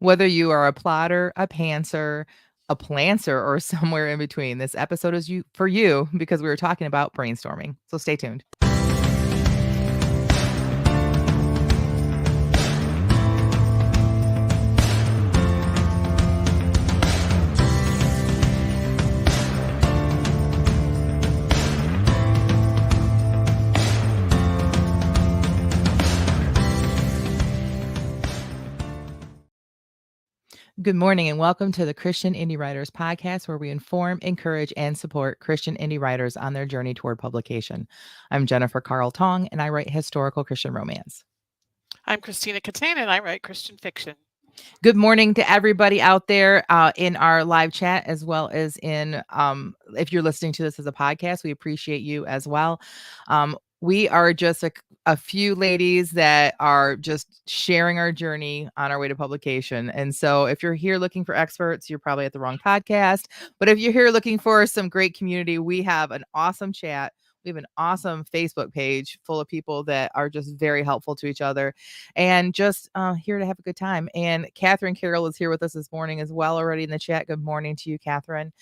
Whether you are a plotter, a pantser, a planter, or somewhere in between, this episode is for you because we were talking about brainstorming. So stay tuned. Good morning and welcome to the Christian Indie Writers Podcast, where we inform, encourage, and support Christian indie writers on their journey toward publication. I'm Jennifer Carl Tong, and I write historical Christian romance. I'm Christina Catena, and I write Christian fiction. Good morning to everybody out there in our live chat, as well as in if you're listening to this as a podcast, we appreciate you as well. We are just a few ladies that are just sharing our journey on our way to publication. And so if you're here looking for experts, you're probably at the wrong podcast. But if you're here looking for some great community, we have an awesome chat. We have an awesome Facebook page full of people that are just very helpful to each other and just here to have a good time. And Catherine Carroll is here with us this morning as well, already in the chat. Good morning to you, Catherine.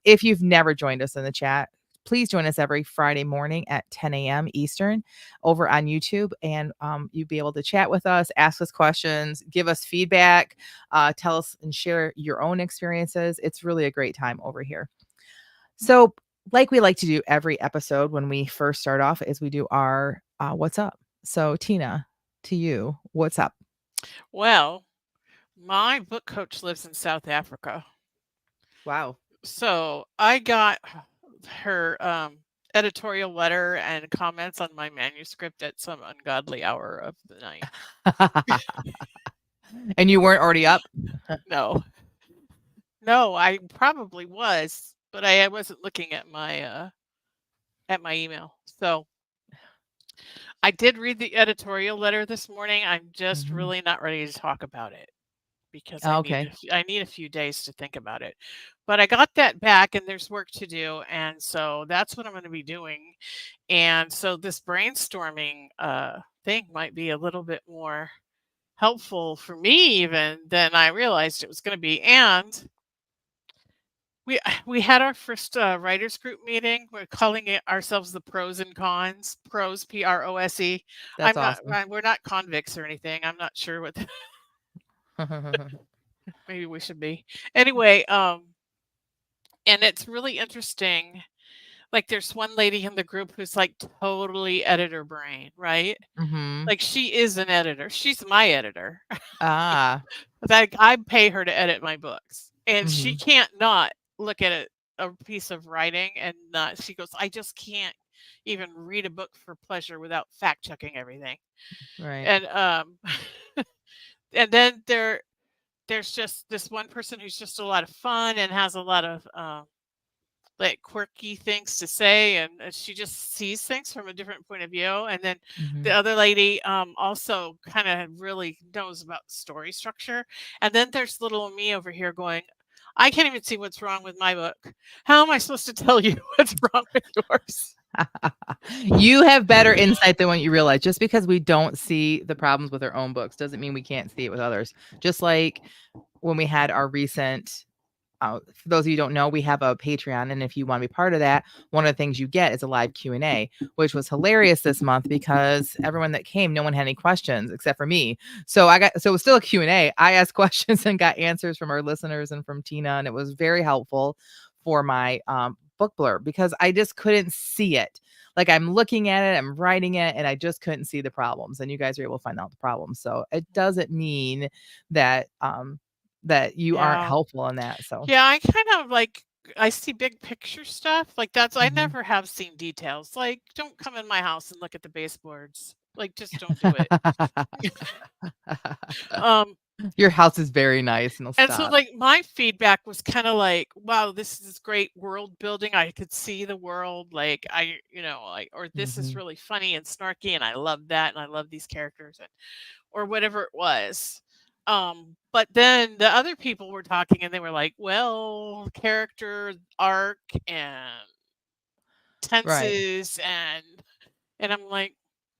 If you've never joined us in the chat, please join us every Friday morning at 10 a.m. Eastern over on YouTube. And you'll be able to chat with us, ask us questions, give us feedback, tell us and share your own experiences. It's really a great time over here. So like we like to do every episode when we first start off is we do our what's up. So Tina, to you, what's up? Well, my book coach lives in South Africa. Wow. So I got her editorial letter and comments on my manuscript at some ungodly hour of the night. And you weren't already up? No. No, I probably was, but I wasn't looking at my email. So I did read the editorial letter this morning. I'm just really not ready to talk about it because I need a few days to think about it. But I got that back and there's work to do. And so that's what I'm going to be doing. And so this brainstorming thing might be a little bit more helpful for me even than I realized it was going to be. And we had our first writers group meeting. We're calling it ourselves the pros and cons. Pros, PROSE. That's awesome. We're not convicts or anything. I'm not sure what. Maybe we should be. Anyway, and it's really interesting. Like there's one lady in the group who's like totally editor brain, right? Like she is an editor. She's my editor. Like I pay her to edit my books, and she can't not look at a piece of writing and not. She goes, I just can't even read a book for pleasure without fact checking everything. Right. And and then there's just this one person who's just a lot of fun and has a lot of like quirky things to say, and she just sees things from a different point of view. And then the other lady also kind of really knows about story structure. And then there's little me over here going, I can't even see what's wrong with my book. How am I supposed to tell you what's wrong with yours? You have better insight than what you realize. Just because we don't see the problems with our own books doesn't mean we can't see it with others. Just like when we had our recent for those of you who don't know, we have a Patreon, and if you want to be part of that, one of the things you get is a live Q&A, which was hilarious this month because everyone that came, no one had any questions except for me. So it was still a Q&A. I asked questions and got answers from our listeners and from Tina, and it was very helpful for my book blurb because I just couldn't see it. Like I'm looking at it, I'm writing it, and I just couldn't see the problems. And you guys are able to find out the problems. So it doesn't mean that that you aren't helpful in that. So yeah, I kind of like I see big picture stuff. Like that's I never have seen details. Like don't come in my house and look at the baseboards. Like just don't do it. Your house is very nice and so like my feedback was kind of like, wow, this is great world building. I could see the world like or this is really funny and snarky and I love that and I love these characters or whatever it was. But then the other people were talking and they were like, well, character arc and tenses and I'm like,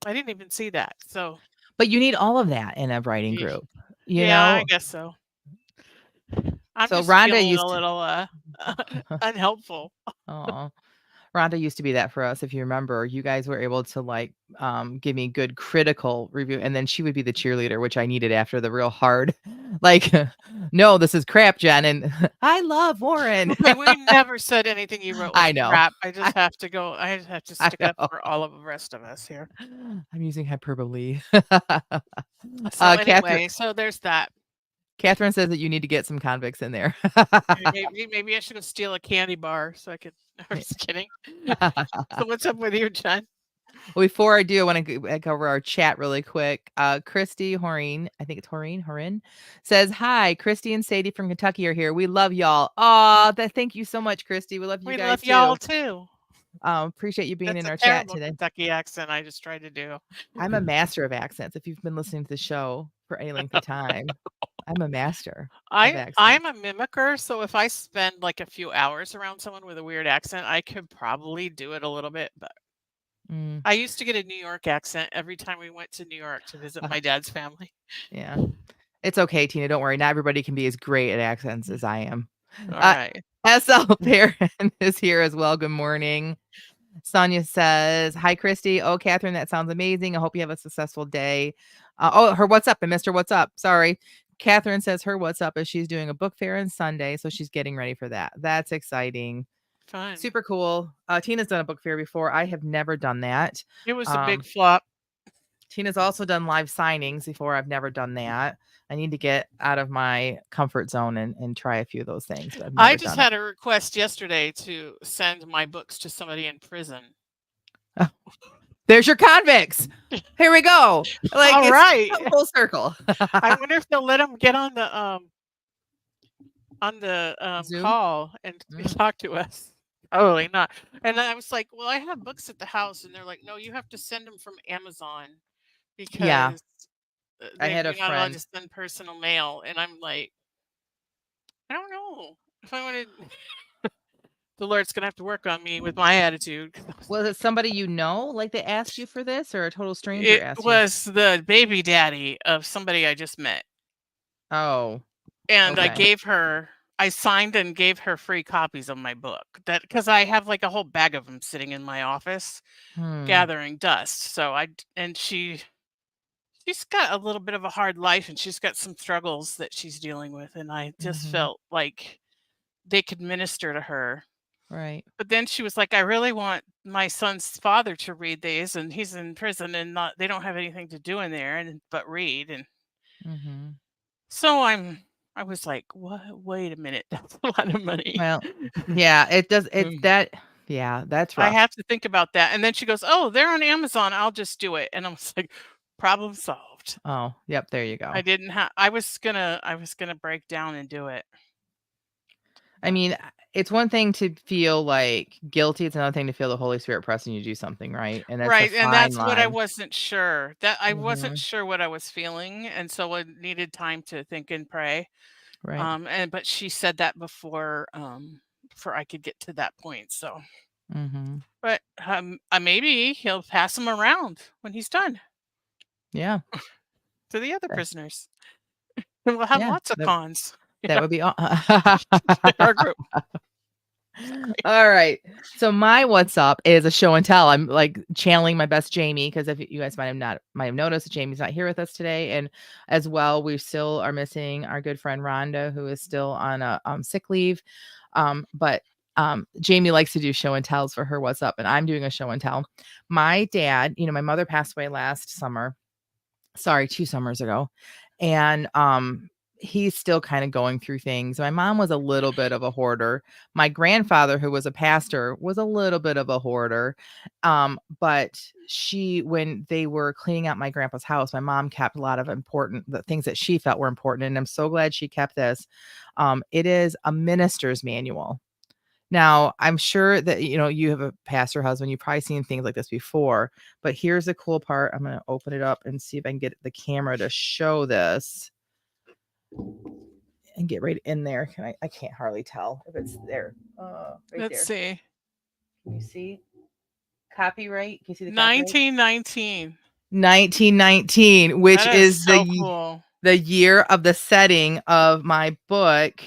I didn't even see that. So but you need all of that in a writing group. you Yeah, I know? guess so. I'm So just Rhonda feeling a used to little, unhelpful. aw. Rhonda used to be that for us, if you remember. You guys were able to, like, give me good critical review, and then she would be the cheerleader, which I needed after the real hard, like, "No, this is crap, Jen," and "I love Warren." Okay, we never said anything you wrote was I know. crap. I I just have to go I just have to I stick up know. for all of the rest of us here. I'm using hyperbole. So Catherine anyway, so there's that. Catherine says that you need to get some convicts in there. Maybe I should go steal a candy bar so I could I'm just kidding. So what's up with you, Jen? Well, before I do, I want to go over our chat really quick. Christy Horine, I think it's Horin, says, "Hi, Christy and Sadie from Kentucky are here. We love y'all." Oh, thank you so much, Christy. We love you We guys love y'all too. too. Appreciate you being That's in a our chat terrible today. Kentucky accent I just tried to do. I'm a master of accents. If you've been listening to the show for any length of time, I'm a master of I'm accents. a mimicker, so if I spend like a few hours around someone with a weird accent, I could probably do it a little bit, but Mm. I used to get a New York accent every time we went to New York to visit my dad's family. Yeah. It's okay, Tina. Don't worry. Not everybody can be as great at accents as I am. All Uh, right. SL Perrin is here as well. Good morning. Sonia says, "Hi, Christy. Oh, Catherine, that sounds amazing. I hope you have a successful day." Her what's up? I missed her what's up. Sorry. Catherine says her what's up is she's doing a book fair on Sunday, so she's getting ready for that. That's exciting. Fun. Super cool. Tina's done a book fair before. I have never done that. It was a big Um, flop. Tina's also done live signings before. I've never done that. I need to get out of my comfort zone and try a few of those things, but I've I never just done it. had a request yesterday to send my books to somebody in prison. Oh, there's your convicts. Here we go. Like All it's right. come full circle. I wonder if they'll let them get on the Zoom. call and Mm, talk to us. Probably not. And I was like, "Well, I have books at the house," and they're like, "No, you have to send them from Amazon yeah, because I had a you're not allowed to friend. send personal mail." And I'm like, I don't know if I want to. The Lord's gonna have to work on me with my attitude. Was it somebody you know, like they asked you for this, or a total stranger It asked you? was the baby daddy of somebody I just met. Oh, And okay. I signed and gave her free copies of my book that because I have like a whole bag of them sitting in my office Hmm. gathering dust. So and she's got a little bit of a hard life and she's got some struggles that she's dealing with. And I just Mhm. felt like they could minister to her. Right. But then she was like, I really want my son's father to read these and he's in prison and not they don't have anything to do in there and but read. And Mhm. so I was like, "What? Wait a minute. That's a lot of money." Well, yeah, it does. It's Mm. that. Yeah, that's I rough. have to think about that. And then she goes, "Oh, they're on Amazon. I'll just do it." And I was like, "Problem solved." Oh, yep. There you I go. didn't have I was gonna break down and do it. I But mean, it's one thing to feel like guilty. It's another thing to feel the Holy Spirit pressing you to do something, right? And that's a right, and fine that's what I line. wasn't sure. That I wasn't Mhm. sure what I was feeling, and so I needed time to think and pray. Right. And but she said that before I could get to that point. So, Mhm. but maybe he'll pass them around when he's done Yeah. to the other That prisoners. And we'll have yeah. lots of That cons, that would be all. in our group. All right. So my what's up is a show and tell. I'm like channeling my best Jamie because if you guys might have noticed, Jamie's not here with us today, and as well, we still are missing our good friend Rhonda, who is still on a sick leave. But Jamie likes to do show and tells for her what's up, and I'm doing a show and tell. My dad, my mother passed away last summer. Sorry, 2 summers ago. And, he's still kinda going through things. My mom was a little bit of a hoarder. My grandfather, who was a pastor, was a little bit of a hoarder. But when they were cleaning out my grandpa's house, my mom kept a lot of the things that she felt were important, and I'm so glad she kept this. It is a minister's manual. Now, I'm sure that, you have a pastor husband, you've probably seen things like this before, but here's the cool part. I'm gonna open it up and see if I can get the camera to show this and get right in there. I can't hardly tell if it's there. Right Let's there. see. Can you see? Copyright. Can you see the copyright? 1919. 1919, That which is is so cool. the year of the setting of my book,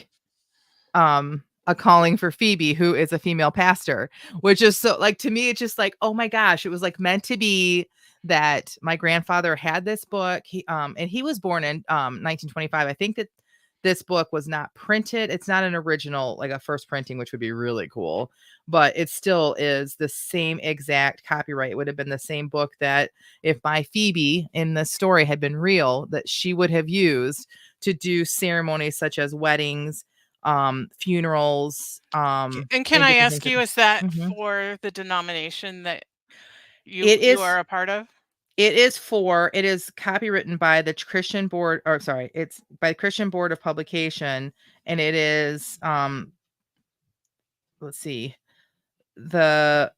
A Calling for Phoebe, who is a female pastor, which is so like to me, it's just like, oh my gosh, it was like meant to be that my grandfather had this book. And he was born in 1925. I think that this book was not printed. It's not an original, like a first printing, which would be really cool, but it still is the same exact copyright. It would have been the same book that if my Phoebe in the story had been real, that she would have used to do ceremonies such as weddings, funerals, And can and I different ask things. you, is that Mhm. for the denomination that It you is are a part of? it is copywritten by the Christian Board, or sorry, it's by the Christian Board of Publication, and it is, let's see, the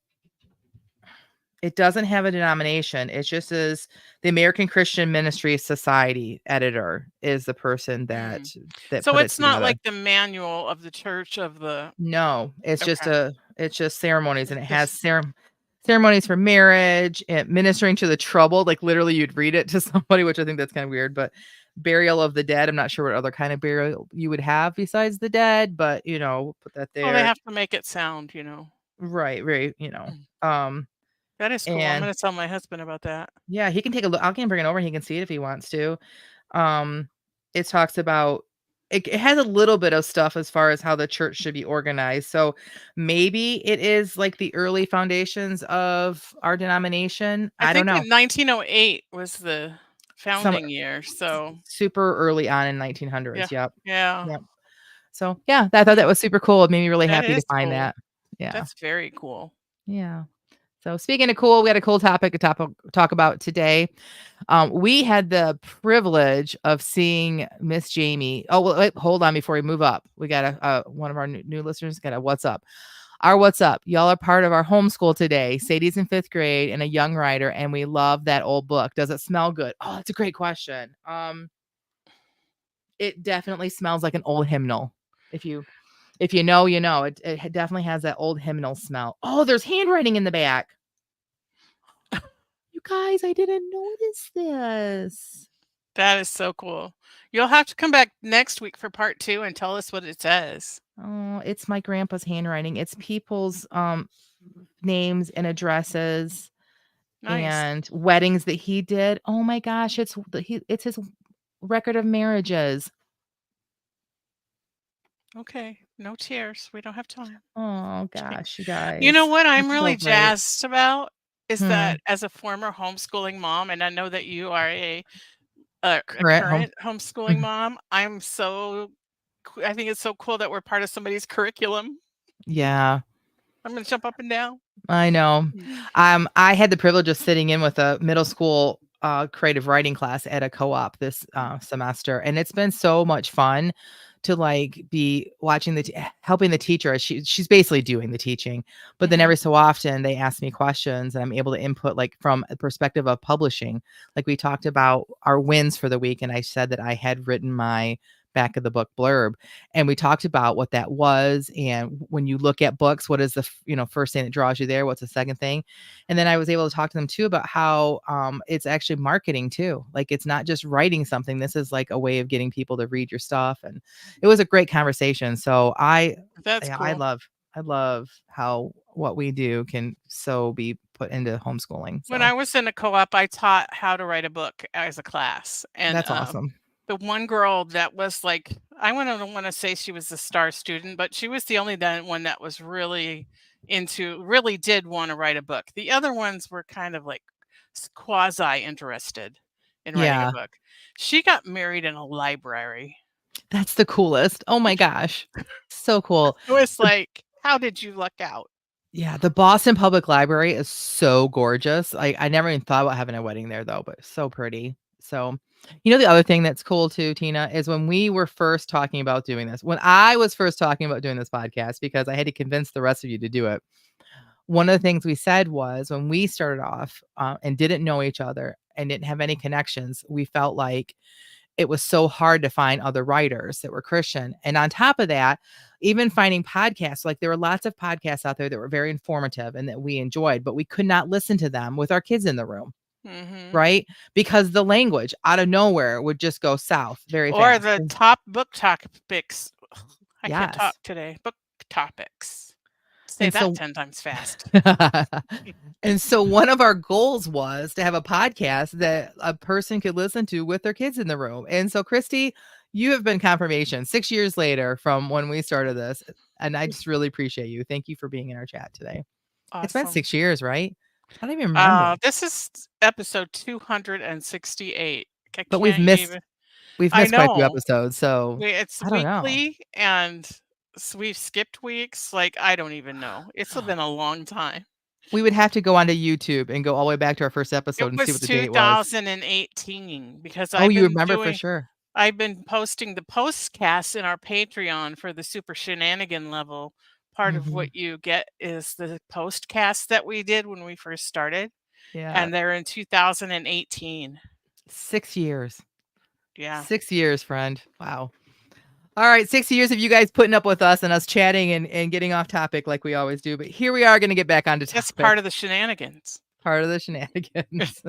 it doesn't have a denomination. It just is the American Christian Ministry Society editor is the person Mm. that So put it it's not together. like the manual of the church of the No, okay. it's just ceremonies, and It's it has just ceremonies for marriage and ministering to the troubled. Like literally, you'd read it to somebody, which I think that's kind of weird. But burial of the dead. I'm not sure what other kind of burial you would have besides the dead, but put that well, they there. have to make it sound, you know. Right, right. Mm. Um, That is cool. I'm and gonna tell my husband about that. yeah, he can take a look. I can bring it over. And he can see it if he wants to. Um, it talks about it has a little bit of stuff as far as how the church should be organized. So maybe it is like the early foundations of our denomination. I I don't think know. in 1908 was the Some founding year, so super early on in yeah. 1900s. Yep. Yeah. Yep. So yeah, I thought that Mm, was super cool. It made me really that happy to is find cool. that. Yeah. That's very cool. Yeah. So speaking of cool, we got a cool topic to talk about today. We had the privilege of seeing Miss Jamie. Oh, well, wait, hold on before we move up. We got one of our new listeners got a what's up. Our what's up. Y'all are part of our homeschool today. Sadie's in 5th grade and a young writer, and we love that old book. Does it smell good? Oh, that's a great question. It definitely smells like an old hymnal. If you know, you know. It definitely has that old hymnal smell. Oh, there's handwriting in the back. You guys, I didn't notice this. That is so cool. You'll have to come back next week for part 2 and tell us what it says. Oh, it's my grandpa's handwriting. It's people's names and addresses Nice. and weddings that he did. Oh my gosh, it's his record of marriages. Okay. No tears. We don't have time. Oh Okay. gosh, you You know guys. what I'm It's so really great. jazzed about is Hmm. that as a former homeschooling mom, and I know that you are a Current home. current homeschooling Mhm. mom, I think it's so cool that we're part of somebody's curriculum. Yeah. I'm gonna jump up and down. I know. Mm. I had the privilege of sitting in with a middle school creative writing class at a co-op this semester, and it's been so much fun to like be watching helping the teacher as she's basically doing the teaching. But then Mhm. every so often they ask me questions and I'm able to input like from a perspective of publishing. Like we talked about our wins for the week, and I said that I had written my back of the book blurb, and we talked about what that was, and when you look at books, what is the first thing that draws you there, what's the second thing. And then I was able to talk to them too about how it's actually marketing too, like it's not just writing something, this is like a way of getting people to read your stuff. And it was a great conversation. So That's yeah, cool. I love how what we do can so be put into homeschooling. When So I was in a co-op, I taught how to write a book as a class, and, that's awesome. the one girl that was, like I don't wanna say she was a star student, but she was the only that one that was really did wanna write a book. The other ones were kind of, like, quasi interested in writing a Yeah, book. She got married in a library. that's the coolest. Oh my gosh, so cool. It was like, "How did you luck out?" Yeah, the Boston Public Library is so gorgeous. I never even thought about having a wedding there though, but it's so pretty. So, the other thing that's cool too, Tina, is when we were first talking about doing this, when I was first talking about doing this podcast, because I had to convince the rest of you to do it. One of the things we said was when we started off and didn't know each other and didn't have any connections, we felt like it was so hard to find other writers that were Christian. And on top of that, even finding podcasts, like there were lots of podcasts out there that were very informative and that we enjoyed, but we could not listen to them with our kids in the room. Mhm. right? Because the language out of nowhere would just go south very Or fast. the top book topics. I can't talk Yes. today. Book topics. Say And that so 10 times fast. and so one of our goals was to have a podcast that a person could listen to with their kids in the room. And so Christy, you have been confirmation 6 years later from when we started this, and I just really appreciate you. Thank you for being in our chat today. It's been Awesome. 6 years, right? I don't even remember. This is episode 268. I But we've can't missed even. we've I missed quite a few know. episodes, so It's I don't know. weekly and we've skipped weeks. Like, I don't even know. It's been a long time. We would have to go onto YouTube and go all the way back to our first It episode and see was what the date was. 2018 because Oh, you remember for sure. I've been posting the postcasts in our Patreon for the super shenanigan level. Part of Mhm. what you get is the postcasts that we did when we first started, Yeah. and they're in 2018. 6 years. Yeah. 6 years, friend. Wow. All right, 6 years of you guys putting up with us and us chatting and getting off topic like we always do, but here we are gonna get back onto That's part of topic. the shenanigans. Part of the shenanigans.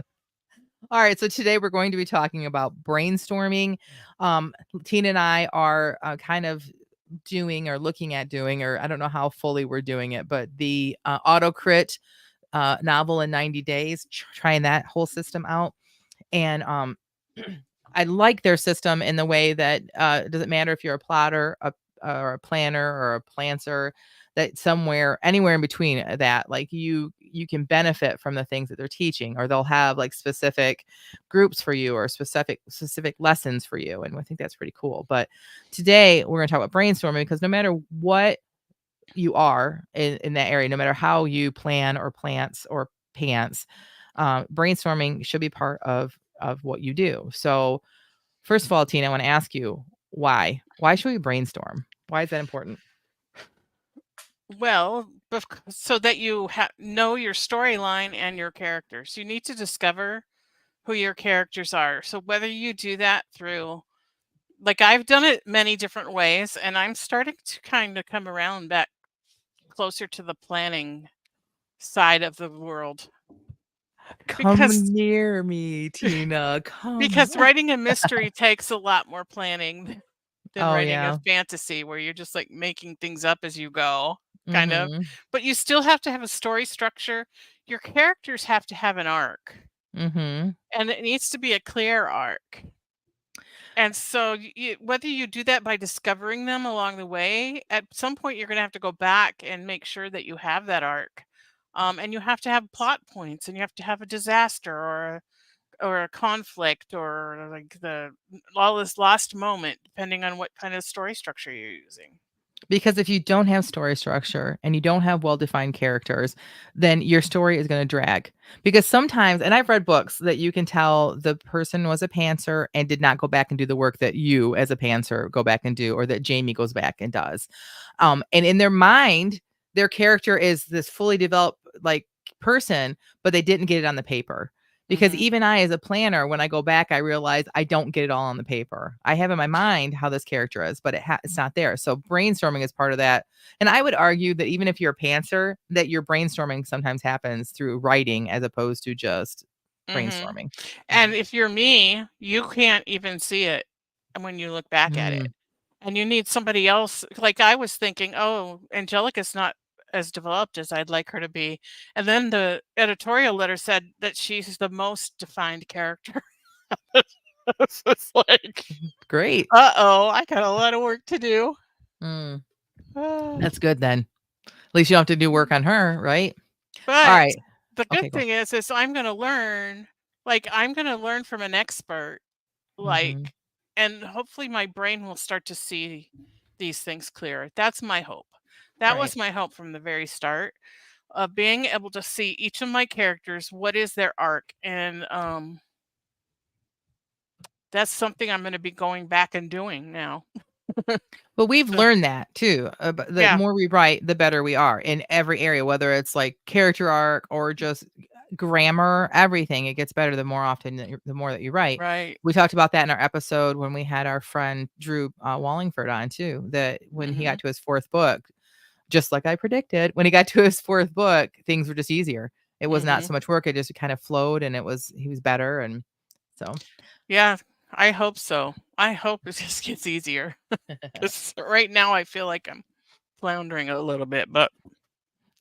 All right, so today we're going to be talking about brainstorming. Tina and I are, kind of doing or looking at doing, or I don't know how fully we're doing it, but the, auto crit, novel in 90 days, trying that whole system out. And I like their system in the way that it doesn't matter if you're a plotter, or a planner, or a planter, that somewhere, anywhere in between that, like you can benefit from the things that they're teaching, or they'll have like specific groups for you or specific lessons for you. And I think that's pretty cool. But today we're going to talk about brainstorming because no matter what you are in that area, no matter how you plan or plants or pants, brainstorming should be part of what you do. So, first of all, Tina, I want to ask you why? Why should we brainstorm? Why is that important? Well, so that you know your storyline and your characters. You need to discover who your characters are. So whether you do that through, like, I've done it many different ways, and I'm starting to kind of come around back closer to the planning side of the world because Come near me, Tina. Come. because writing a mystery takes a lot more planning than Oh writing a yeah. fantasy where you're just like making things up as you go, kind of. Mhm. But you still have to have a story structure. Your characters have to have an arc, Mhm. and it needs to be a clear arc. And so, whether you do that by discovering them along the way, at some point you're going to have to go back and make sure that you have that arc. And you have to have plot points, and you have to have a disaster or a conflict or like the all this lost moment, depending on what kind of story structure you're using. Because if you don't have story structure and you don't have well-defined characters, then your story is going to drag. Because sometimes, and I've read books that you can tell the person was a pantser and did not go back and do the work that you as a pantser go back and do, or that Jamie goes back and does. And in their mind, their character is this fully developed like person, but they didn't get it on the paper. Because Hmm. even I, as a planner, when I go back, I realize I don't get it all on the paper. I have in my mind how this character is, but it's not there. So brainstorming is part of that. And I would argue that even if you're a pantser, that your brainstorming sometimes happens through writing as opposed to just Hmm. brainstorming. And if you're me, you can't even see it when you look back at it. Mm, And you need somebody else. Like, I was thinking, oh, Angelica's not as developed as I'd like her to be. And then the editorial letter said that she's the most defined character. It's just like, great. uh-oh, I got a lot of work to do. Mm, Ah. that's good then. At least you don't have to do work on her, right? All But right. the Okay, good go. thing is I'm gonna learn, like, I'm gonna learn from an expert, Hmm. like, and hopefully my brain will start to see these things clearer. That's my hope. That Right. was my hope from the very start of being able to see each of my characters, what is their arc, and that's something I'm gonna be going back and doing now. But we've So, learned that too. But the yeah, more we write, the better we are in every area, whether it's like character arc or just grammar, everything. It gets better the more often that the more that you write. right. We talked about that in our episode when we had our friend Drew Wallingford on too. That when he got Mhm. to his fourth book, just like I predicted, when he got to his fourth book, things were just easier. It was not Mhm. so much work, it just kind of flowed, and he was better, and so Yeah, I hope so. I hope it just gets easier. 'Cause right now I feel like I'm floundering a little bit, but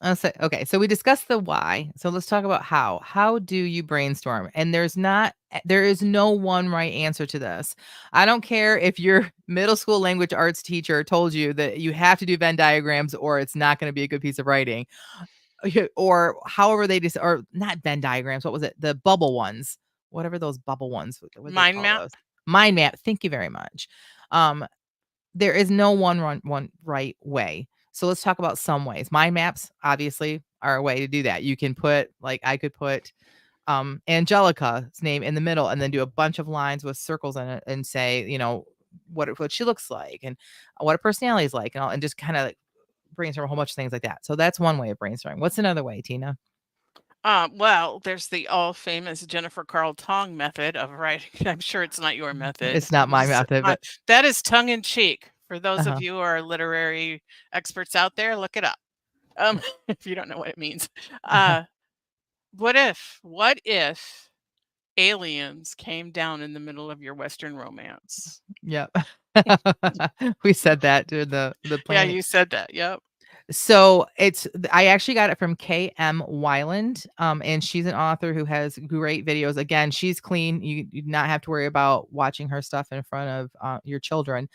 I'll say, okay, so we discussed the why. So let's talk about how. How do you brainstorm? And there is no one right answer to this. I don't care if your middle school language arts teacher told you that you have to do Venn diagrams or it's not going to be a good piece of writing. Or however they just, or not Venn diagrams. What was it? The bubble ones. Whatever those bubble ones, what do they mind call map. those? Mind map. Thank you very much. Um, there is no one right way. So let's talk about some ways. Mind maps obviously are a way to do that. You can put, like, I could put Angelica's name in the middle and then do a bunch of lines with circles in it and say, what she looks like and what her personality is like, and just kind of like brainstorm a whole bunch of things like that. So that's one way of brainstorming. What's another way, Tina? Well, there's the all famous Jennifer Carl Tong method of writing. I'm sure it's not your method. It's not my method, but That is tongue in cheek. For those of uh-huh. you who are literary experts out there, look it up. If you don't know what it means. Uh, what if aliens came down in the middle of your Western romance? Yep. We said that during the Yeah, planning. you said that. Yep. So I actually got it from KM Wyland, and she's an author who has great videos. Again, she's clean. You do not have to worry about watching her stuff in front of your children.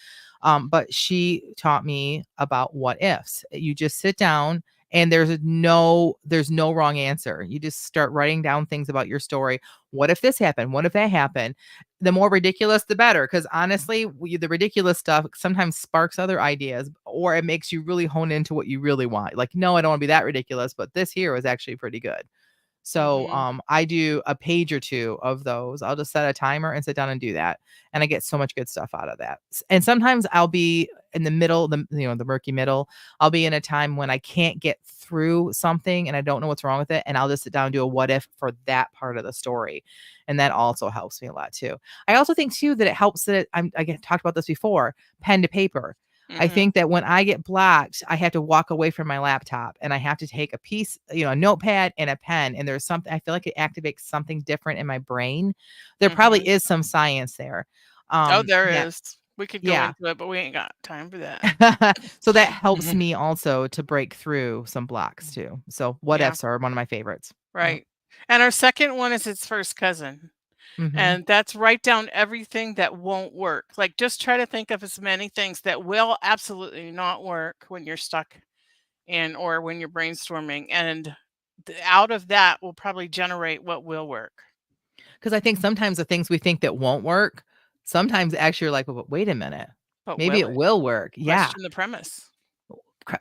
But she taught me about what ifs. You just sit down and there's no wrong answer. You just start writing down things about your story. What if this happened? What if that happened? The more ridiculous, the better. Because honestly, the ridiculous stuff sometimes sparks other ideas, or it makes you really hone into what you really want. Like, no, I don't want to be that ridiculous, but this here was actually pretty good. So Mhm. I do a page or two of those. I'll just set a timer and sit down and do that. And I get so much good stuff out of that. And sometimes I'll be in the middle, the murky middle. I'll be in a time when I can't get through something and I don't know what's wrong with it. And I'll just sit down and do a what if for that part of the story. And that also helps me a lot too. I also think too that it helps that talked about this before, pen to paper. I Mhm. think that when I get blocked, I have to walk away from my laptop and I have to take a piece, a notepad and a pen. And there's something, I feel like it activates something different in my brain. There probably Mhm. is some science there. Oh, there That, is. We could go yeah. into it, but we ain't got time for that. So that helps me also to break through some blocks too. So what Yeah, ifs are one of my favorites. Yep. right. And our second one is its first cousin. Hmm. And that's write down everything that won't work. Like just try to think of as many things that will absolutely not work when you're stuck in or when you're brainstorming. And out of that will probably generate what will work. Because I think sometimes the things we think that won't work, sometimes actually you're like, well, but wait a minute. But Maybe will it it? will work. Yeah. Question the premise.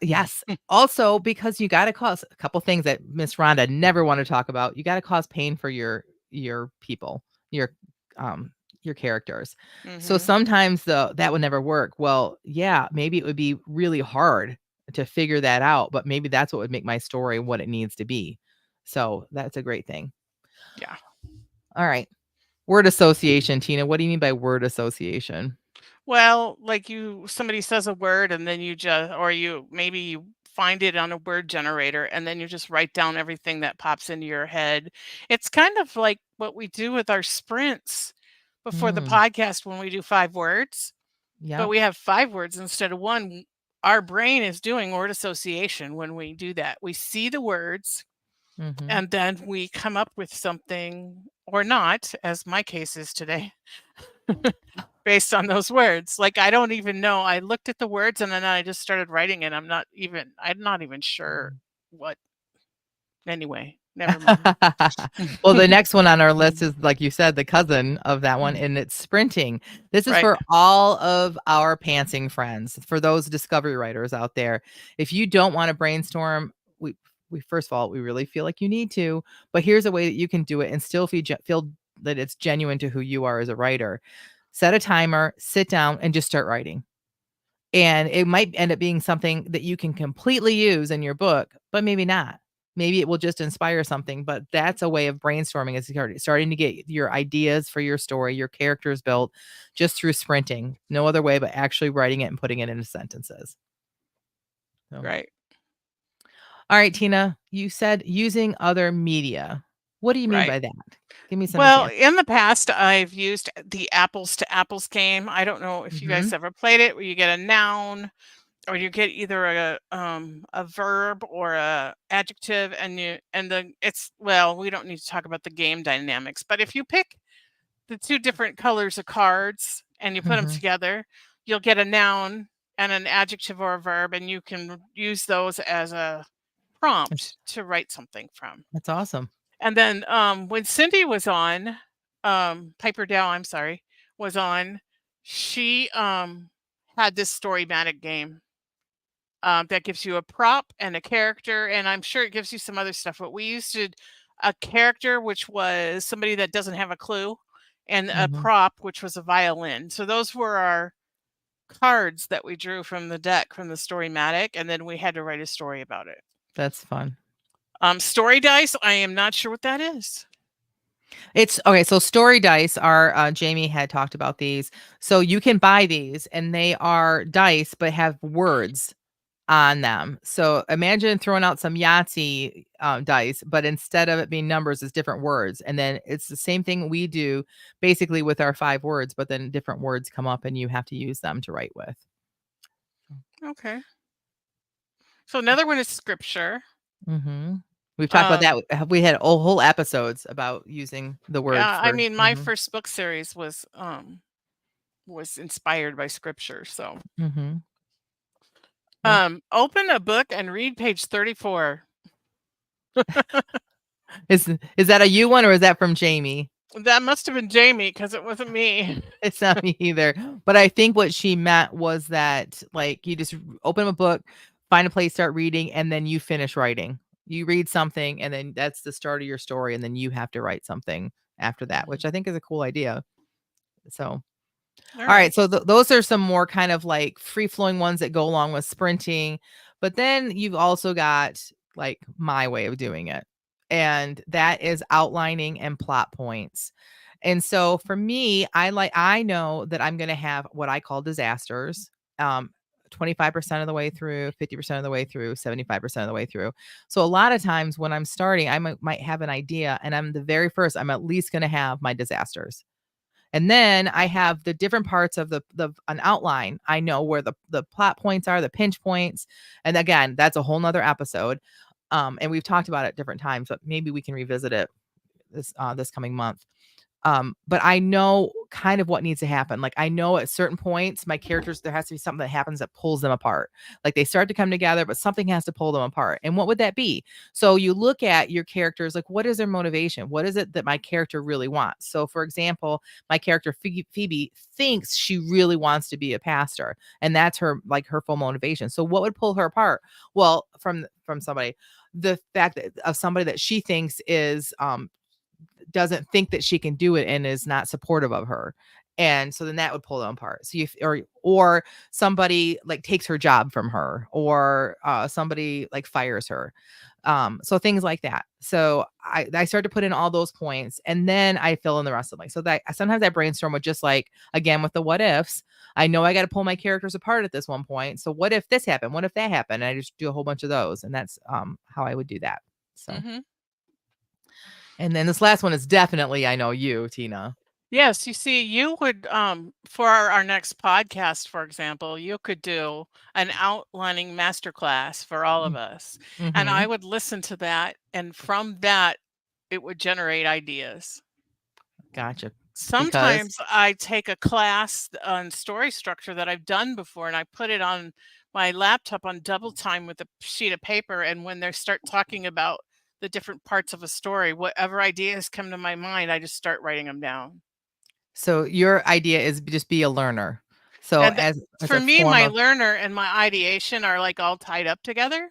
Yes. Also, because you gotta cause a couple things that Miss Rhonda never want to talk about. You gotta cause pain for your people, your um your characters. So Hmm. sometimes that would never work. Well, yeah, maybe it would be really hard to figure that out, but maybe that's what would make my story what it needs to be. So that's a great thing. Yeah. All right. Word association, Tina. What do you mean by word association? Well, like somebody says a word and then you just, or maybe you find it on a word generator and then you just write down everything that pops into your head. It's kind of like what we do with our sprints before the Mm, podcast when we do 5 words, but yep. we have 5 words instead of one. Our brain is doing word association when we do that. We see the words Hmm. and then we come up with something or not, as my case is today. Based on those words. Like, I don't even know. I looked at the words and then I just started writing it. I'm not even sure what anyway, never mind. Well, the next one on our list is, like you said, the cousin of that one, and it's sprinting. This is Right. for all of our pantsing friends, for those discovery writers out there. If you don't want to brainstorm, we first of all, we really feel like you need to, but here's a way that you can do it and still feel that it's genuine to who you are as a writer. Set a timer, sit down, and just start writing. And it might end up being something that you can completely use in your book, but maybe not. Maybe it will just inspire something, but that's a way of brainstorming, is starting to get your ideas for your story, your characters built just through sprinting. No other way but actually writing it and putting it into sentences. So, Right. All right, Tina, you said using other media. What do you mean Right. by that? Give me some Well, examples. in the past, I've used the apples to apples game. I don't know if you guys Mhm. ever played it, where you get a noun or you get either a verb or a adjective, and we don't need to talk about the game dynamics, but if you pick the two different colors of cards and you put them Mhm. together, you'll get a noun and an adjective or a verb, and you can use those as a That's prompt to write something from. that's awesome. And then when Cindy was on, Piper Dow, I'm sorry, was on, she had this storymatic game that gives you a prop and a character, and I'm sure it gives you some other stuff. But we used a character, which was somebody that doesn't have a clue, and a Mhm. prop, which was a violin. So those were our cards that we drew from the deck from the storymatic, and then we had to write a story about it. That's fun. Story dice, I am not sure what that is. It's okay. So story dice are Jamie had talked about these. So you can buy these, and they are dice, but have words on them. So imagine throwing out some Yahtzee dice, but instead of it being numbers, it's different words. And then it's the same thing we do basically with our 5 words, but then different words come up, and you have to use them to write with. Okay. So another one is scripture. Mm-hmm. We've talked about Um, that. We had whole episodes about using the word yeah, I for. mean, my Mm-hmm. first book series was inspired by scripture. So, Mm-hmm. Yep. open a book and read page 34. Is that a you one, or is that from Jamie? That must have been Jamie because it wasn't me. It's not me either. But I think what she meant was that, like, you just open a book, find a place, start reading, and then you finish writing. You read something, and then that's the start of your story, and then you have to write something after that, which Mhm. I think is a cool idea. So, All all right, right. so those are some more kind of like free flowing ones that go along with sprinting. But then you've also got like my way of doing it, and that is outlining and plot points. And so for me, I know that I'm going to have what I call disasters. 25% of the way through, 50% of the way through, 75% of the way through. So a lot of times when I'm starting, I might have an idea, and I'm the very first, I'm at least going to have my disasters. And then I have the different parts of the an outline. I know where the plot points are, the pinch points. And again, that's a whole nother episode. And we've talked about it different times, but maybe we can revisit it this coming month. But I know kind of what needs to happen. Like I know at certain points, my characters, there has to be something that happens that pulls them apart. Like they start to come together, but something has to pull them apart. And what would that be? So you look at your characters, like what is their motivation? What is it that my character really wants? So for example, my character Phoebe thinks she really wants to be a pastor, and that's her full motivation. So what would pull her apart? Well, from somebody, the fact that of somebody that she thinks is doesn't think that she can do it and is not supportive of her. And so then that would pull them apart. So you or somebody like takes her job from her, or somebody like fires her. So things like that. So I start to put in all those points, and then I fill in the rest of them. So that sometimes I brainstorm with just like again with the what ifs. I know I got to pull my characters apart at this one point. So what if this happened? What if that happened? And I just do a whole bunch of those, and that's how I would do that. So Hmm. and then this last one is definitely I know you, Tina. Yes, you see, you would for our next podcast, for example, you could do an outlining masterclass for all of Mm, us, and I mhm. would listen to that, and from that, it would generate ideas. Gotcha. Because Sometimes I take a class on story structure that I've done before, and I put it on my laptop on double time with a sheet of paper, and when they start talking about the different parts of a story, whatever ideas come to my mind, I just start writing them down. so your idea is just be a learner. So And as for a me, form my of learner and my ideation are like all tied up together.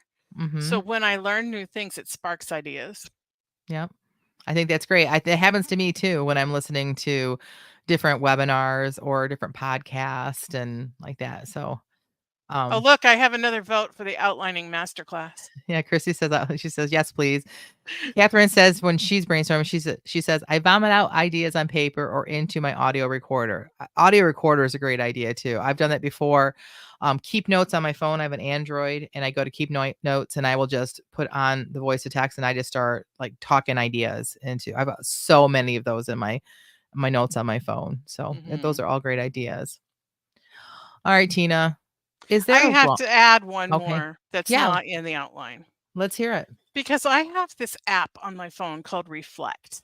So mhm. when I learn new things, it sparks ideas. Yep. I think that's great. It happens to me too when I'm listening to different webinars or different podcasts and like that. So, Oh, um, look, I have another vote for the outlining masterclass. yeah, Christy says that. She says, yes, please. Catherine says when she's brainstorming, she says, I vomit out ideas on paper or into my audio recorder. Audio recorder is a great idea too. I've done that before. Keep notes on my phone. I have an Android, and I go to keep notes, and I will just put on the voice to text, and I just start like talking ideas into. I've got so many of those in my notes on my phone. So those Mhm. are all great ideas. All right, Tina, is I there a have wrong? to add one Okay, more that's yeah, not in the outline let's hear it. because I have this app on my phone called Reflect.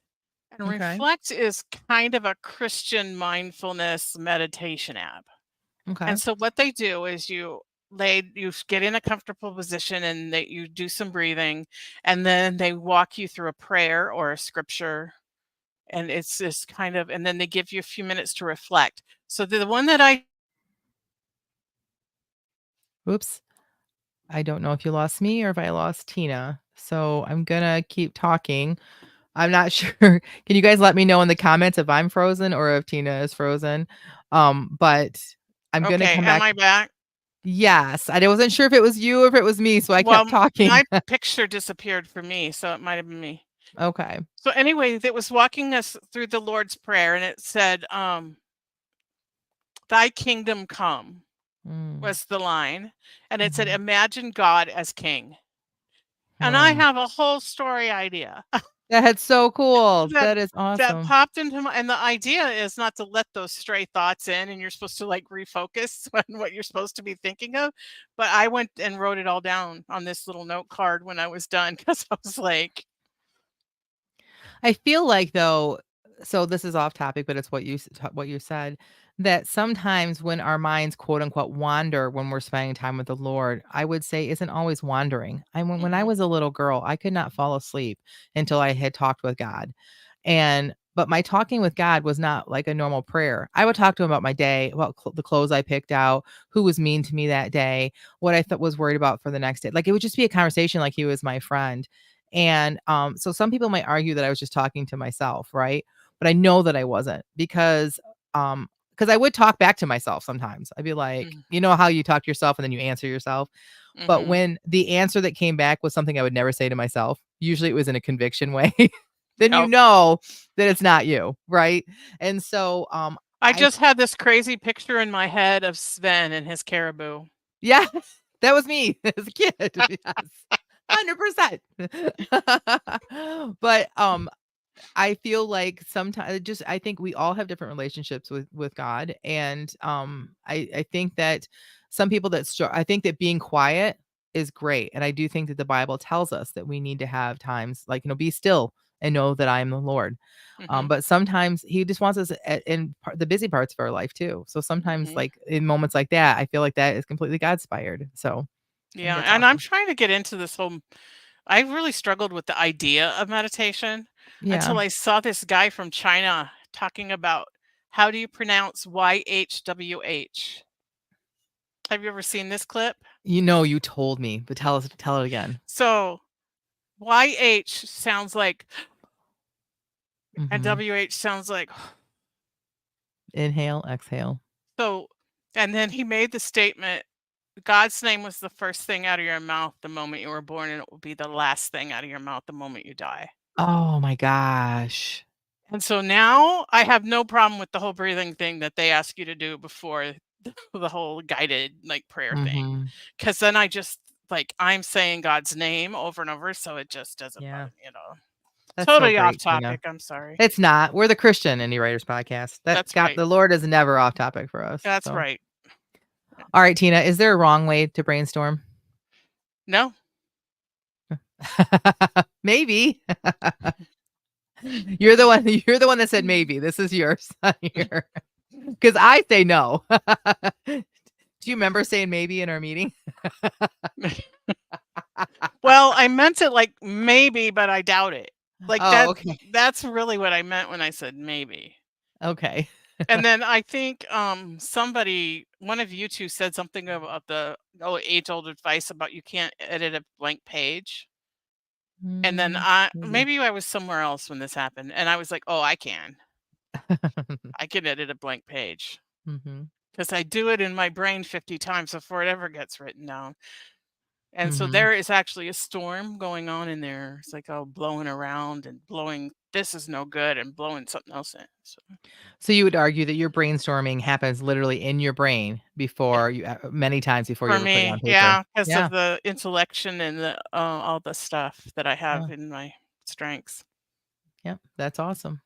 And Okay, Reflect is kind of a Christian mindfulness meditation app. okay. And so what they do is you get in a comfortable position and that you do some breathing, and then they walk you through a prayer or a scripture, and it's this kind of, and then they give you a few minutes to reflect. So the one that I Oops. I don't know if you lost me or if I lost Tina. So I'm gonna keep talking. I'm not sure. Can you guys let me know in the comments if I'm frozen or if Tina is frozen? But I'm gonna Okay, come am back. I back? Yes, I wasn't sure if it was you or if it was me, so I Well, kept talking. my picture disappeared for me, so it might have been me. Okay. So anyway, that was walking us through the Lord's Prayer, and it said, "Thy kingdom come," Mm, was the line, and it said, mhm. "Imagine God as king." And I Oh, have a whole story idea that's so cool. that That is that awesome. popped into my, and the idea is not to let those stray thoughts in, and you're supposed to like refocus on what you're supposed to be thinking of. But I went and wrote it all down on this little note card when I was done because I was like, I feel like though, so this is off topic, but it's what you said, that sometimes when our minds quote unquote wander when we're spending time with the Lord, I would say isn't always wandering. When I mhm, was a little girl, I could not fall asleep until I had talked with God. And but my talking with God was not like a normal prayer. I would talk to him about my day, about the clothes I picked out, who was mean to me that day, what I thought was worried about for the next day. Like it would just be a conversation like he was my friend. And so some people might argue that I was just talking to myself, right? But I know that I wasn't because I would talk back to myself sometimes. I'd be like, mhm, you know how you talk to yourself and then you answer yourself. But mhm. when the answer that came back was something I would never say to myself, usually it was in a conviction way, then you Yep. know that it's not you, right? And so I I just had this crazy picture in my head of Sven and his caribou. yeah, that was me as a kid. Yes. 100%. But I feel like sometimes just I think we all have different relationships with God, and I think that some people that I think that being quiet is great, and I do think that the Bible tells us that we need to have times like be still and know that I am the Lord. Mhm, But sometimes He just wants us in the busy parts of our life too. So sometimes, mhm. like in moments like that, I feel like that is completely God inspired. So I think Yeah, that's and I'm awesome. trying to get into this whole, I really struggled with the idea of meditation Yeah. until I saw this guy from China talking about how do you pronounce YHWH? Have you ever seen this clip? You told me, but tell it again. So YH sounds like, and Mhm. WH sounds like, Inhale, exhale. so, and then he made the statement, God's name was the first thing out of your mouth the moment you were born, and it will be the last thing out of your mouth the moment you die. Oh my gosh. And so now I have no problem with the whole breathing thing that they ask you to do before the whole guided like prayer thing. Mhm. Cause then I just like I'm saying God's name over and over, so it just doesn't Yeah. bother me at all. That's so Totally off great, Tina. topic. I'm sorry. It's not. We're the Christian Indie Writers Podcast. That That's got right. the Lord is never off topic for us. That's So, right. all right, Tina, is there a wrong way to brainstorm? No. Maybe. You're the one that said maybe. This is yours here. Cuz I say no. Do you remember saying maybe in our meeting? Well, I meant it like maybe, but I doubt it. Like Oh, okay. that's really what I meant when I said maybe. Okay. And then I think somebody, one of you two said something about the age old advice about you can't edit a blank page. And then Maybe. maybe I was somewhere else when this happened, and I was like, "Oh, I can. I can edit a blank page." Mhm. Because I do it in my brain 50 times before it ever gets written down. And so Mhm. there is actually a storm going on in there. It's like all blowing around and blowing this is no good and blowing something else in. So So you would argue that your brainstorming happens literally in your brain yeah. before many times before you For ever put it on me, paper. yeah, because Yeah, of the intellection and the all the stuff that I yeah, have in my strengths. yeah, that's awesome.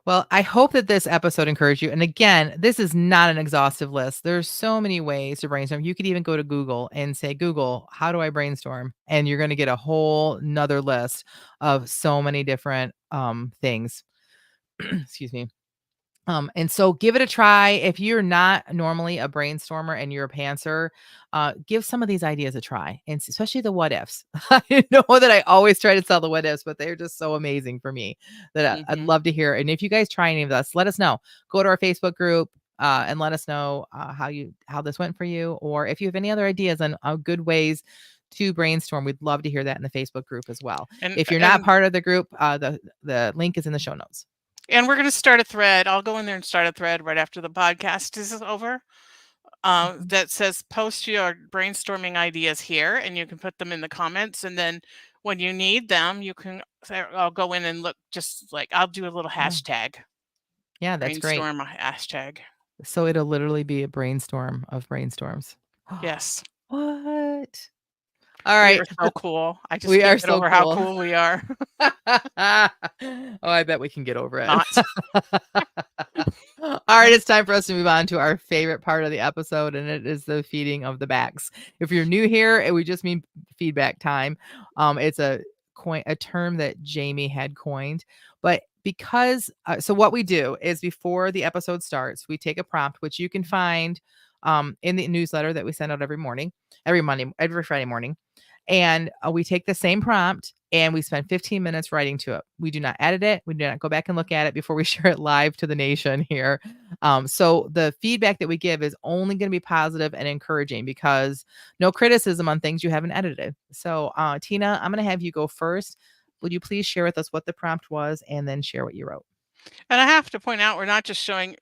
Well, I hope that this episode encouraged you. And again, this is not an exhaustive list. There's so many ways to brainstorm. You could even go to Google and say, Google, how do I brainstorm? And you're going to get a whole nother list of so many different things. Excuse me. And so give it a try. If you're not normally a brainstormer and you're a pantser, give some of these ideas a try, and especially the what ifs. I know that I always try to sell the what ifs, but they're just so amazing for me that I'd Mhm. love to hear. And if you guys try any of this, let us know. Go to our Facebook group and let us know how this went for you, or if you have any other ideas on good ways to brainstorm. We'd love to hear that in the Facebook group as well. And If you're not and part of the group, the link is in the show notes. and we're gonna start a thread. I'll go in there and start a thread right after the podcast is over, Mhm. that says, "Post your brainstorming ideas here," and you can put them in the comments, and then when you need them, you can say I'll go in and look just like I'll do a little Yeah, hashtag, yeah, that's great. brainstorm a hashtag. So it'll literally be a brainstorm of brainstorms. Yes. What? All We right. are so cool. I just We can't are get so over how cool. cool we are. Oh, I bet we can get over it. Not. All right, it's time for us to move on to our favorite part of the episode, and it is the feeding of the backs. If you're new here, we just mean feedback time. It's a term that Jamie had coined, but because so what we do is before the episode starts, we take a prompt, which you can find in the newsletter that we send out every Friday morning. And we take the same prompt and we spend 15 minutes writing to it. We do not edit it. We do not go back and look at it before we share it live to the nation here. So the feedback that we give is only going to be positive and encouraging, because no criticism on things you haven't edited. So, Tina, I'm going to have you go first. Would you please share with us what the prompt was and then share what you wrote? And I have to point out, we're not just sharing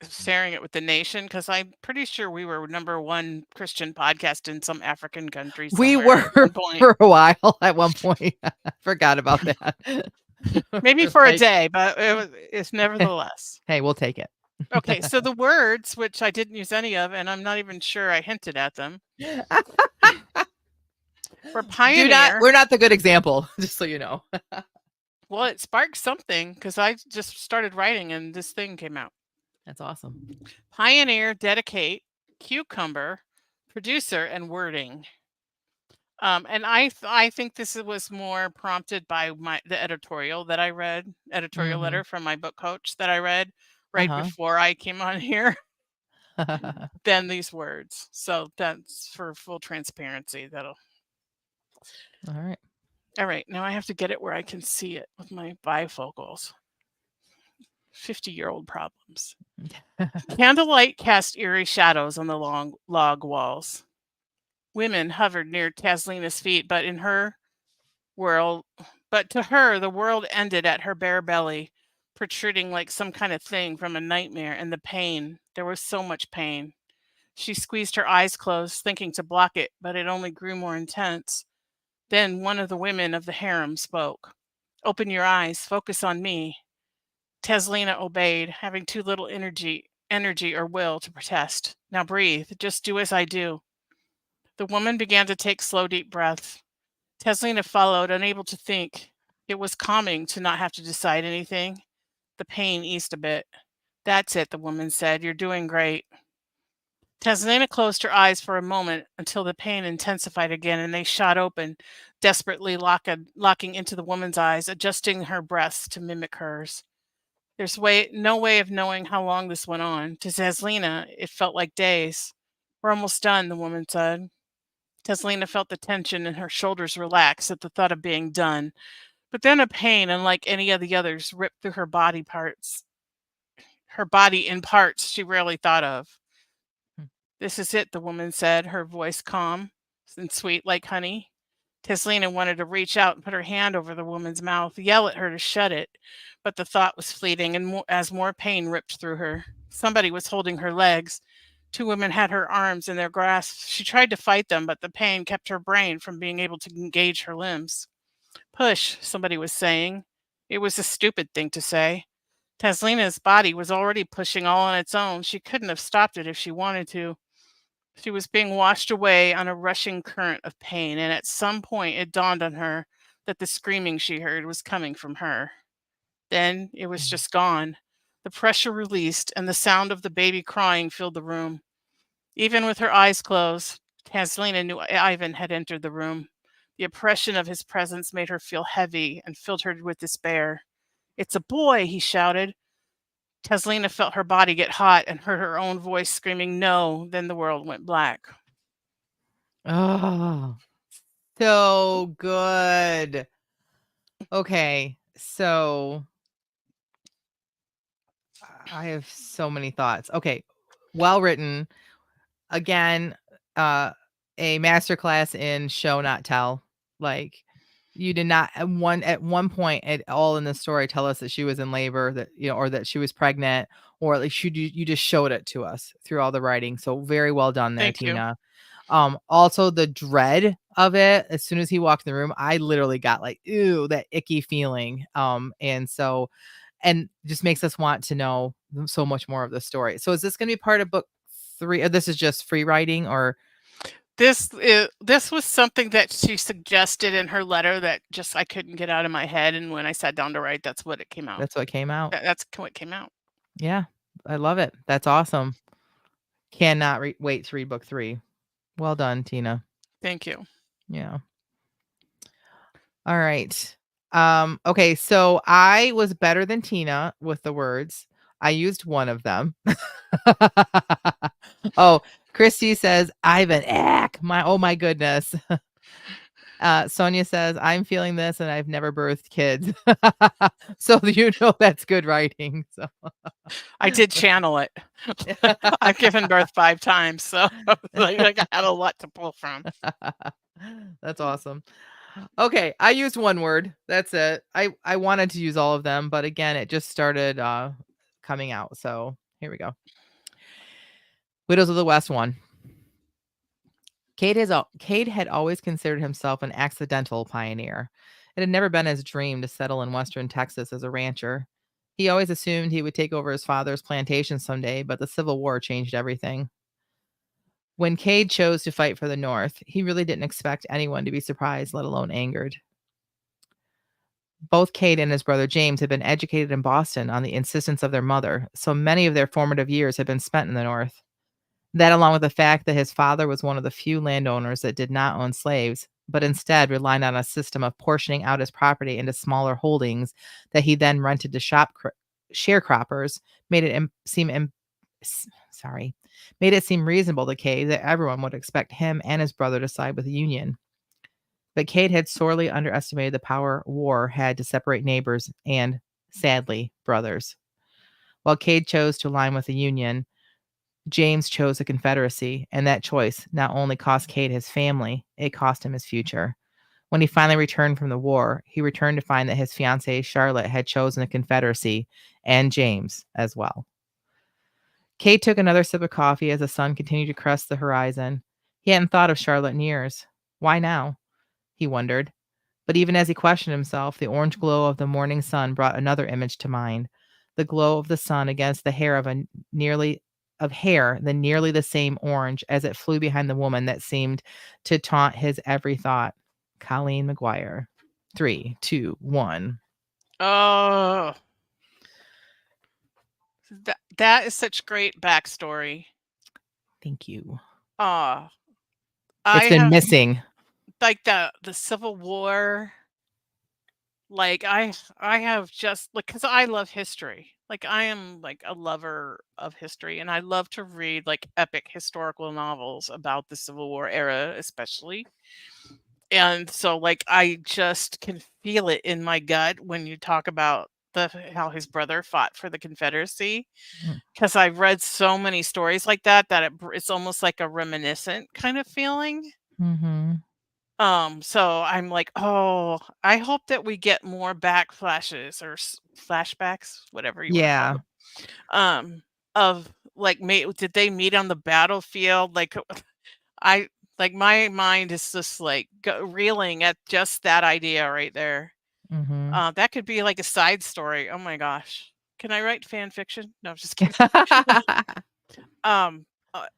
it with the nation, because I'm pretty sure we were number one Christian podcast in some African country We somewhere were at one point. for a while at one point. I forgot about that. Maybe We're for a like, day, but it's nevertheless. hey, we'll take it. Okay, so the words, which I didn't use any of, and I'm not even sure I hinted at them, were pioneer. We're not the good example, just so you know. Well, it sparked something because I just started writing and this thing came out. That's awesome. Pioneer, dedicate, cucumber, producer, and wording. And I think this was more prompted by the editorial that I read, editorial Mhm. letter from my book coach that I read right Uh-huh. before I came on here, than these words. So that's for full transparency. That'll All right. all right. Now I have to get it where I can see it with my bifocals. 50-year-old problems. Candlelight cast eerie shadows on the long log walls. Women hovered near Taslina's feet, world, but to her, the world ended at her bare belly, protruding like some kind of thing from a nightmare, and the pain. There was so much pain. She squeezed her eyes closed, thinking to block it, but it only grew more intense. Then one of the women of the harem spoke. Open your eyes, focus on me. Taslina obeyed, having too little energy or will to protest. Now breathe, just do as I do. The woman began to take slow, deep breaths. Teslina followed, unable to think. It was calming to not have to decide anything. The pain eased a bit. That's it, the woman said. You're doing great. Teslina closed her eyes for a moment until the pain intensified again and they shot open, desperately locking into the woman's eyes, adjusting her breaths to mimic hers. No way of knowing how long this went on. To Teslina, it felt like days. We're almost done, the woman said. Teslina felt the tension and her shoulders relax at the thought of being done. But then a pain, unlike any of the others, ripped through her body in parts she rarely thought of. Hmm. This is it, the woman said, her voice calm and sweet like honey. Teslina wanted to reach out and put her hand over the woman's mouth, yell at her to shut it, but the thought was fleeting, and as more pain ripped through her. Somebody was holding her legs. Two women had her arms in their grasp. She tried to fight them, but the pain kept her brain from being able to engage her limbs. Push, somebody was saying. It was a stupid thing to say. Taslina's body was already pushing all on its own. She couldn't have stopped it if she wanted to. She was being washed away on a rushing current of pain, and at some point it dawned on her that the screaming she heard was coming from her. Then it was Mm. just gone. The pressure released, and the sound of the baby crying filled the room. Even with her eyes closed, Taslina knew Ivan had entered the room. The oppression of his presence made her feel heavy and filled her with despair. "It's a boy!" he shouted. Taslina felt her body get hot and heard her own voice screaming, "No!" Then the world went black. Oh, so good. Okay, so I have so many thoughts. Okay, well written. Again, uh, a masterclass in show not tell. Like, you did not at one point at all in the story tell us that she was in labor, that or that she was pregnant, or at least you just showed it to us through all the writing. So very well done there, Thank you. Tina. Also the dread of it. As soon as he walked in the room, I literally got like, ew, that icky feeling. And just makes us want to know so much more of the story. So is this going to be part of book 3, or this is just free writing, or This was something that she suggested in her letter that just I couldn't get out of my head, and when I sat down to write, that's what it came out. that's what came out? That's what came out. Yeah, I love it. That's awesome. Cannot wait to read book 3. Well done, Tina. Thank you. Yeah. All right. Okay, so I was better than Tina with the words. I used one of them. Oh, Christy says, Ivan, oh my goodness. Sonia says, I'm feeling this and I've never birthed kids. So that's good writing. So I did channel it. I've given birth 5 times, so like I had a lot to pull from. That's awesome. Okay, I used one word. That's it. I wanted to use all of them, but again, it just started coming out. So here we go. Widows of the West 1. Cade had always considered himself an accidental pioneer. It had never been his dream to settle in western Texas as a rancher. He always assumed he would take over his father's plantation someday, but the Civil War changed everything. When Cade chose to fight for the North, he really didn't expect anyone to be surprised, let alone angered. Both Cade and his brother James had been educated in Boston on the insistence of their mother, so many of their formative years had been spent in the North. That, along with the fact that his father was one of the few landowners that did not own slaves, but instead relied on a system of portioning out his property into smaller holdings that he then rented to sharecroppers, made it made it seem reasonable to Cade that everyone would expect him and his brother to side with the Union. But Cade had sorely underestimated the power war had to separate neighbors and, sadly, brothers. While Cade chose to align with the Union, James chose a Confederacy, and that choice not only cost Cade his family, it cost him his future. When he finally returned from the war, he returned to find that his fiancée, Charlotte, had chosen a Confederacy, and James as well. Cade took another sip of coffee as the sun continued to crest the horizon. He hadn't thought of Charlotte in years. Why now? He wondered. But even as he questioned himself, the orange glow of the morning sun brought another image to mind. The glow of the sun against the hair the nearly the same orange as it flew behind the woman that seemed to taunt his every thought. Colleen McGuire. 3, 2, 1. Oh, that is such great backstory. Thank you. Ah, I It's been have missing. like the Civil War. Like I have just like because I love history. Like I am like a lover of history, and I love to read like epic historical novels about the Civil War era, especially. And so like I just can feel it in my gut when you talk about the how his brother fought for the Confederacy, because I've read so many stories like that that it's almost like a reminiscent kind of feeling. Mm-hmm. So I'm like, oh, I hope that we get more backflashes or flashbacks, whatever you want to call Yeah. them, of like, did they meet on the battlefield? Like, I like, my mind is just, like, reeling at just that idea right there. Mhm. That could be like a side story. Oh my gosh. Can I write fan fiction? No, I'm just kidding.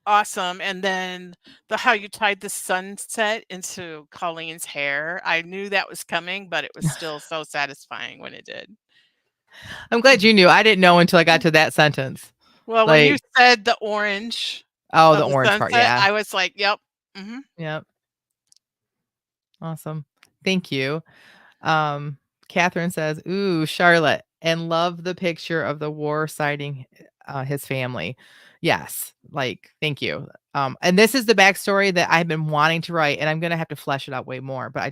Awesome. And then how you tied the sunset into Colleen's hair. I knew that was coming, but it was still so satisfying when it did. I'm glad you knew. I didn't know until I got to that sentence. Well, when you Like, said the orange oh, of the the orange part, sunset, yeah. I was like, "Yep." Mhm. Yep. Awesome. Thank you. Um, Catherine says, "Ooh, Charlotte, and love the picture of the war citing his family." Yes, like, thank you. And this is the backstory that I've been wanting to write, and I'm gonna have to flesh it out way more, but I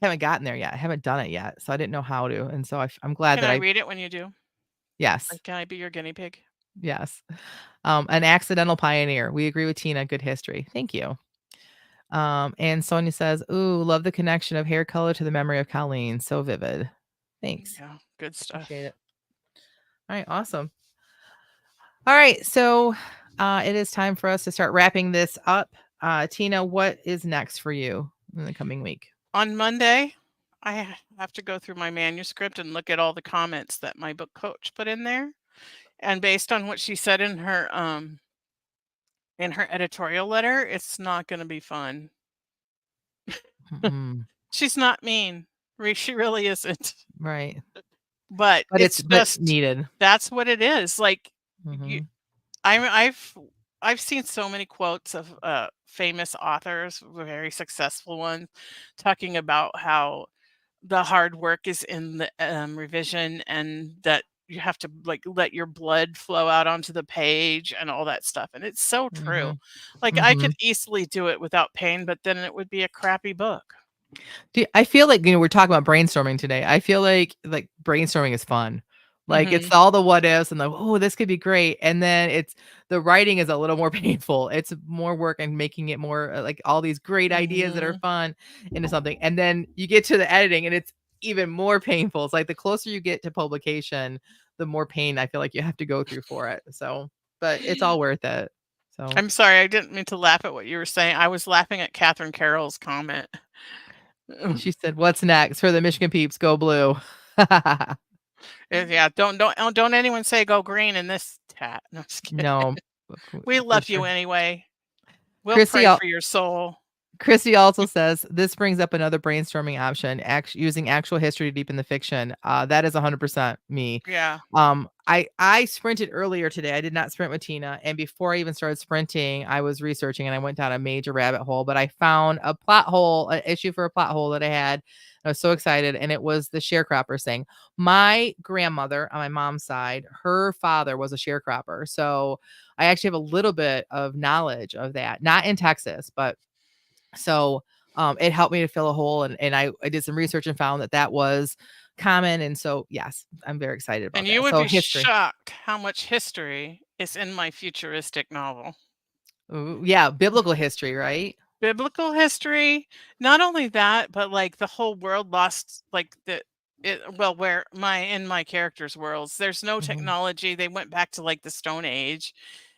haven't gotten there yet. I haven't done it yet, so I didn't know how to, and so I'm glad Can that I I read it when you do? yes, Like, can I be your guinea pig? yes. An accidental pioneer. We agree with Tina. Good history. Thank you. And Sonia says, "Ooh, love the connection of hair color to the memory of Colleen. So vivid." Thanks. Yeah, good Appreciate stuff. it. All right, awesome. All right, so it is time for us to start wrapping this up. Tina, what is next for you in the coming week? On Monday, I have to go through my manuscript and look at all the comments that my book coach put in there. And based on what she said in her editorial letter, it's not going to be fun. Mm, She's not mean. She really isn't. right, But but it's it's but just needed. that's what it is. Like you, Hmm. I'm I've seen so many quotes of famous authors, very successful ones, talking about how the hard work is in the revision and that you have to like let your blood flow out onto the page and all that stuff. And it's so true. Hmm. Like I Hmm. could easily do it without pain, but then it would be a crappy book. I feel like, we're talking about brainstorming today. I feel like brainstorming is fun. Like, it's Hmm. all the what ifs and the, "Oh, this could be great," and then the writing is a little more painful. It's more work and making it more, like, all these great ideas that are Hmm. fun into something, and then you get to the editing, and it's even more painful. It's like the closer you get to publication, the more pain I feel like you have to go through for it, so but it's all worth it. So, I'm sorry, I didn't mean to laugh at what you were saying. I was laughing at Catherine Carroll's comment. she said, "What's next for the Michigan peeps? Go blue." Yeah, don't anyone say go green in this chat. No, I'm just kidding. No, We for love you sure. anyway. We'll Chrissy pray al for your soul. Chrissy also says, "This brings up another brainstorming option, using actual history to deepen the fiction." That is 100% me. Yeah. I sprinted earlier today. I did not sprint with Tina, and before I even started sprinting, I was researching, and I went down a major rabbit hole, but I found a plot hole, an issue for a plot hole that I had. I was so excited, and it was the sharecropper thing. My grandmother on my mom's side, her father was a sharecropper, so I actually have a little bit of knowledge of that. Not in Texas, but so, it helped me to fill a hole, and I did some research and found that that was common, and so, yes, I'm very excited And about you that. would So be history. shocked how much history is in my futuristic novel. Ooh, yeah, biblical history, right? Biblical history, not only that, but like the whole world lost like the it well where my in my characters' worlds, there's no Mhm, technology. They went back to like the Stone Age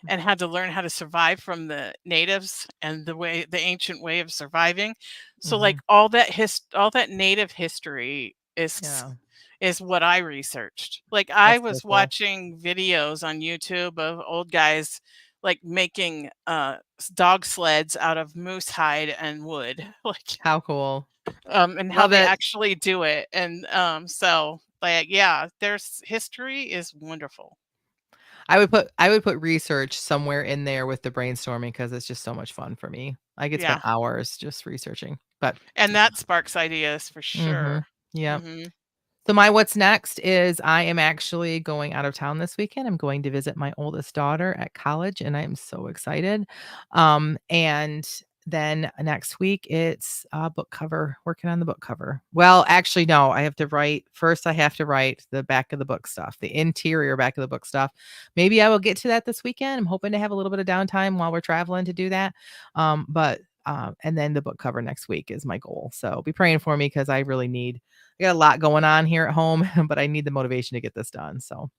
and had to learn how to survive from the natives and the ancient way of surviving. So like mhm. all that native history Yeah, is what I researched. Like I that's so was cool. watching videos on YouTube of old guys like making dog sleds out of moose hide and wood. Like How cool. and how Love they it. actually do it. And so like yeah, there's history is wonderful. I would put research somewhere in there with the brainstorming because it's just so much fun for me. I could spend Yeah. hours just researching, but And yeah. that sparks ideas for Mhm. sure. Yep. Mhm. So my what's next is I am actually going out of town this weekend. I'm going to visit my oldest daughter at college, and I am so excited. And then next week it's book cover, working on the book cover. Well, actually, no, I have to write first. I have to write the back of the book stuff, the interior back of the book stuff. Maybe I will get to that this weekend. I'm hoping to have a little bit of downtime while we're traveling to do that. But and then the book cover next week is my goal. So be praying for me because I got a lot going on here at home, but I need the motivation to get this done. So,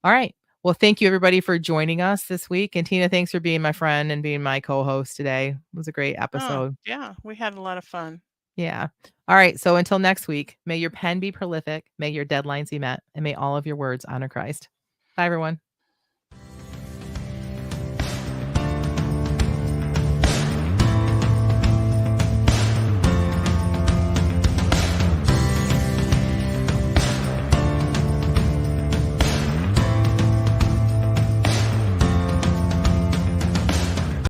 all right. Well, thank you everybody for joining us this week. And Tina, thanks for being my friend and being my co-host today. It was a great Oh, episode. yeah, we had a lot of fun. Yeah. All right. So until next week, may your pen be prolific, may your deadlines be met, and may all of your words honor Christ. Bye, everyone.